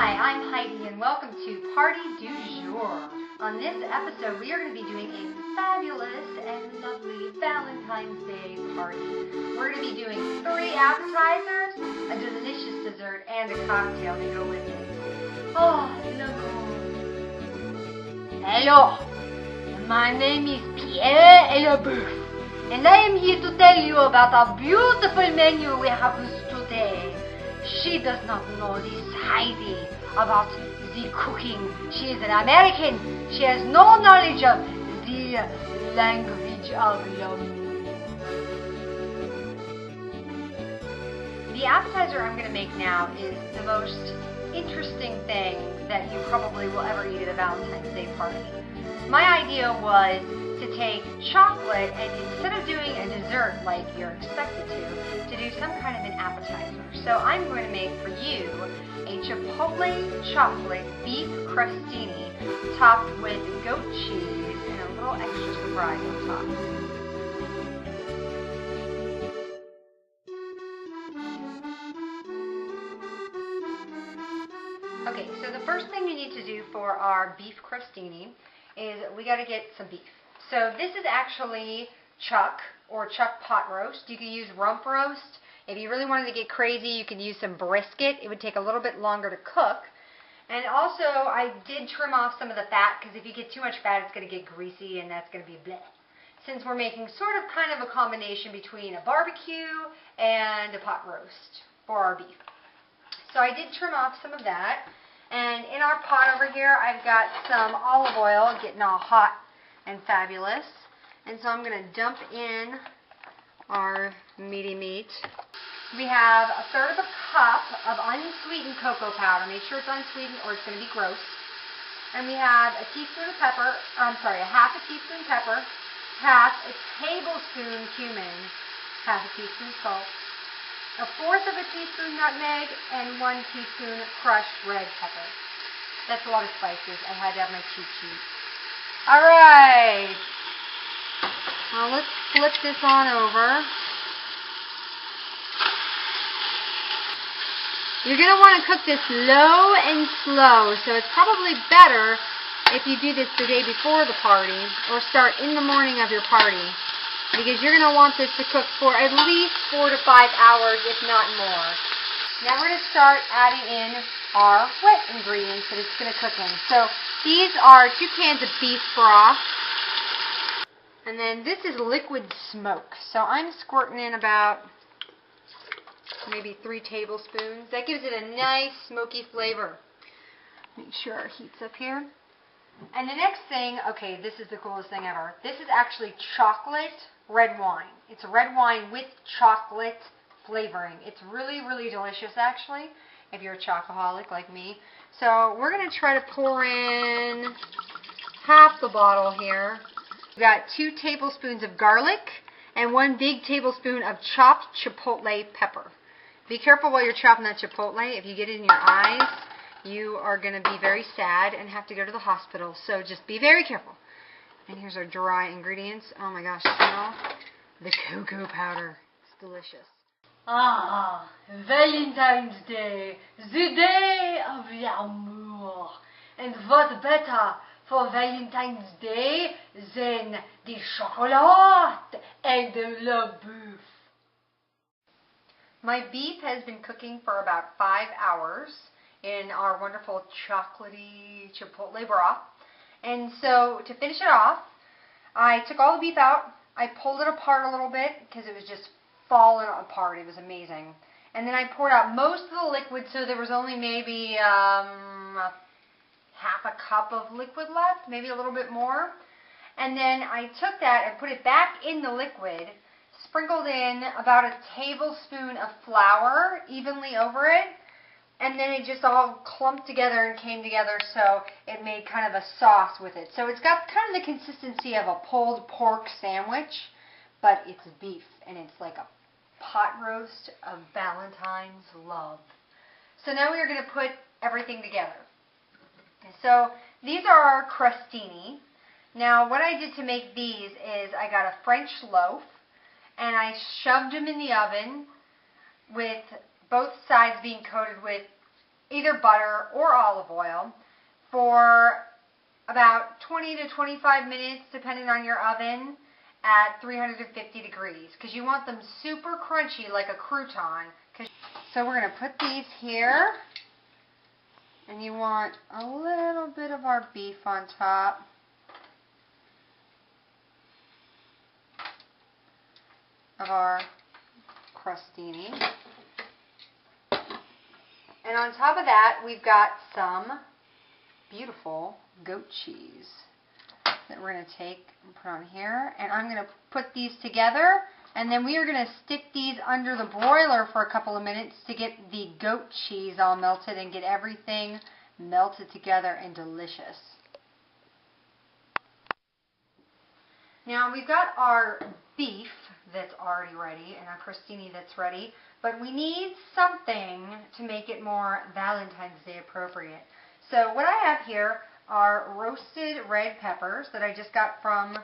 Hi, I'm Heidi and welcome to Party du Jour. On this episode, we are going to be doing a fabulous and lovely Valentine's Day party. We're going to be doing 3 appetizers, a delicious dessert, and a cocktail to go with it. Oh, l'amour. Hello, my name is Pierre Eleboeuf, and I am here to tell you about our beautiful menu we have today. She does not know this Heidi about the cooking. She is an American. She has no knowledge of the language of love. The appetizer I'm going to make now is the most interesting thing that you probably will ever eat at a Valentine's Day party. My idea was to take chocolate and instead of doing a dessert like you're expected to do some kind of an appetizer. So I'm going to make for you a chipotle chocolate beef crostini topped with goat cheese and a little extra surprise on top. Okay, so the first thing you need to do for our beef crostini is we got to get some beef. So this is actually chuck or chuck pot roast. You can use rump roast. If you really wanted to get crazy, you can use some brisket. It would take a little bit longer to cook. And also, I did trim off some of the fat because if you get too much fat, it's going to get greasy and that's going to be bleh. Since we're making sort of kind of a combination between a barbecue and a pot roast for our beef. So I did trim off some of that. And in our pot over here, I've got some olive oil getting all hot and fabulous. And so I'm going to dump in our meaty meat. We have 1/3 cup of unsweetened cocoa powder. Make sure it's unsweetened or it's going to be gross. And we have a teaspoon of pepper, half a teaspoon pepper, half a tablespoon cumin, half a teaspoon salt, 1/4 of a teaspoon nutmeg, and 1 teaspoon crushed red pepper. That's a lot of spices. I had to have my cheat sheet. Alright. Now let's flip this on over. You're going to want to cook this low and slow, so it's probably better if you do this the day before the party or start in the morning of your party because you're going to want this to cook for at least 4 to 5 hours, if not more. Now we're going to start adding in our wet ingredients that it's going to cook in. So these are 2 cans of beef broth. And then this is liquid smoke. So I'm squirting in about maybe 3 tablespoons. That gives it a nice smoky flavor. Make sure our heat's up here. And the next thing, okay, this is the coolest thing ever. This is actually chocolate red wine. It's a red wine with chocolate flavoring. It's really, really delicious actually, if you're a chocoholic like me. So we're going to try to pour in half the bottle here. We've got 2 tablespoons of garlic and 1 big tablespoon of chopped chipotle pepper. Be careful while you're chopping that chipotle. If you get it in your eyes, you are going to be very sad and have to go to the hospital. So just be very careful. And here's our dry ingredients. Oh my gosh, smell the cocoa powder. It's delicious. Ah, Valentine's Day, the day of l'amour. And what better for Valentine's Day than the chocolat and the beef. My beef has been cooking for about 5 hours in our wonderful chocolatey chipotle broth. And so to finish it off, I took all the beef out. I pulled it apart a little bit because it was just falling apart. It was amazing. And then I poured out most of the liquid, so there was only maybe half a cup of liquid left, maybe a little bit more. And then I took that and put it back in the liquid, sprinkled in about a tablespoon of flour evenly over it, and then it just all clumped together and came together, so it made kind of a sauce with it. So it's got kind of the consistency of a pulled pork sandwich, but it's beef, and it's like a pot roast of Valentine's love. So now we are going to put everything together. So these are our crostini. Now what I did to make these is I got a French loaf and I shoved them in the oven with both sides being coated with either butter or olive oil, for about 20 to 25 minutes, depending on your oven, at 350 degrees, because you want them super crunchy like a crouton. So we're going to put these here, and you want a little bit of our beef on top. Of our crostini. And on top of that, we've got some beautiful goat cheese that we're going to take and put on here. And I'm going to put these together, and then we are going to stick these under the broiler for a couple of minutes to get the goat cheese all melted and get everything melted together and delicious. Now we've got our beef that's already ready and our crostini that's ready, but we need something to make it more Valentine's Day appropriate. So what I have here are roasted red peppers that I just got from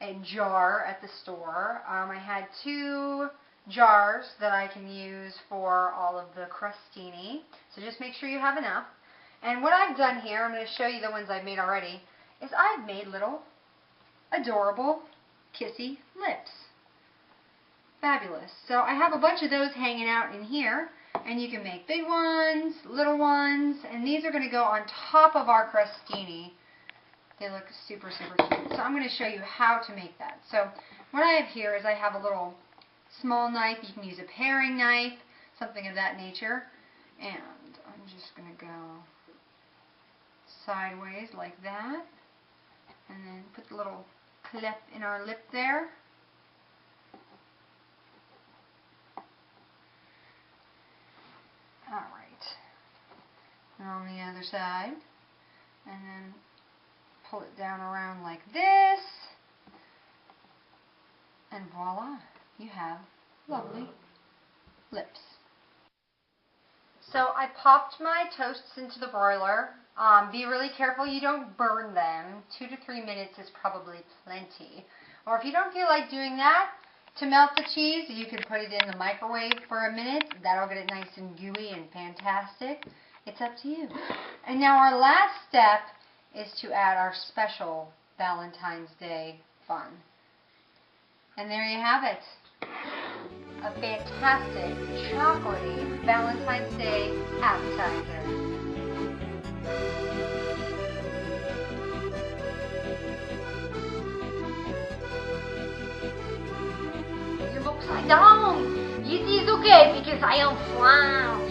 a jar at the store. I had 2 jars that I can use for all of the crostini, so just make sure you have enough. And what I've done here, I'm going to show you the ones I've made already, is I've made little adorable kissy lips. Fabulous. So I have a bunch of those hanging out in here, and you can make big ones, little ones, and these are going to go on top of our crostini. They look super, super cute. So I'm going to show you how to make that. So what I have here is I have a little small knife. You can use a paring knife, something of that nature. And I'm just going to go sideways like that, and then put the little clip in our lip there. Alright. And on the other side. And then pull it down around like this. And voila, you have lovely lips. So I popped my toasts into the broiler. Be really careful you don't burn them. 2 to 3 minutes is probably plenty. Or if you don't feel like doing that, to melt the cheese, you can put it in the microwave for a minute. That'll get it nice and gooey and fantastic. It's up to you. And now our last step is to add our special Valentine's Day fun. And there you have it. A fantastic, chocolatey Valentine's Day appetizer. You look upside down. It is okay because I am flat.